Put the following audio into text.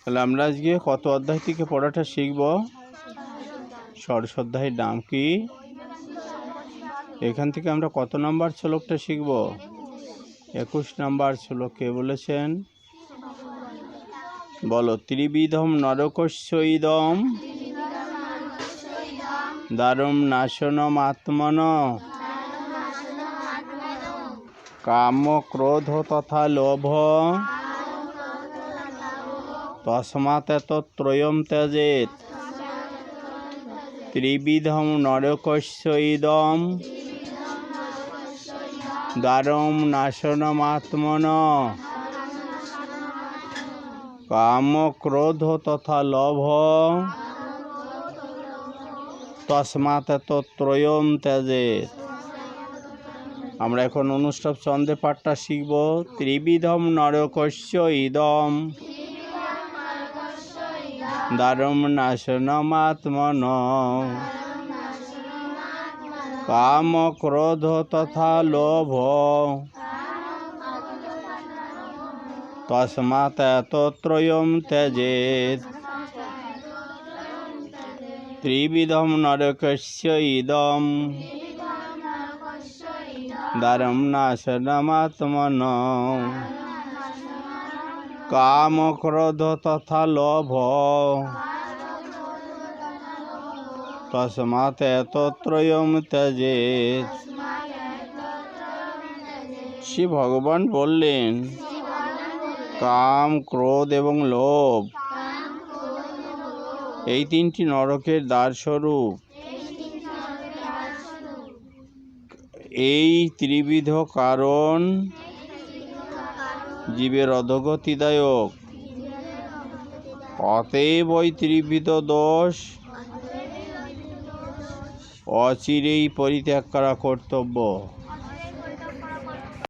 তাহলে আমরা আজকে কত অধ্যায় থেকে পড়াটা শিখব? ষোড়শ অধ্যায়ের নাম কি? এখান থেকে আমরা কত নম্বর শ্লোকটা শিখব? 21 নম্বর শ্লোক। কে বলেছেন? বলো। ত্রিবিধম নরকস্যইদম দারুম নাশনম আত্মন কাম ক্রোধ তথা লোভ তস্মাৎ ত্রয়ম ত্যজেৎ। ত্রিবিধম নরকস্যইদম দারুম নাশনম আত্মন কাম ক্রোধ তথা লোভ তস্মাৎ ত্রয়ম ত্যজেৎ। আমরা এখন অনুষ্ঠব ছন্দে পাঠটা শিখব। ত্রিবিধম নরকস্যইদম দারুম নাশনম আত্মন কাম ক্রোধ তথা লোভ তস্মাৎ ত্রয়ম ত্যজেৎ। ত্রিবিধম নরকস্যইদম দারুম নাশনম আত্মন কাম ক্রোধ তথা লোভ তস্মাৎ ত্রয়ম ত্যজেৎ। শ্রী ভগবান বললেন, কাম, ক্রোধ এবং লোভ এই তিনটি নরকের দ্বারস্বরূপ। এই ত্রিবিধ কারণ জীবের অধোগতিদায়ক। অতএব ওই ত্রিবিধ দোষ অচিরেই পরিত্যাগ করা কর্তব্য।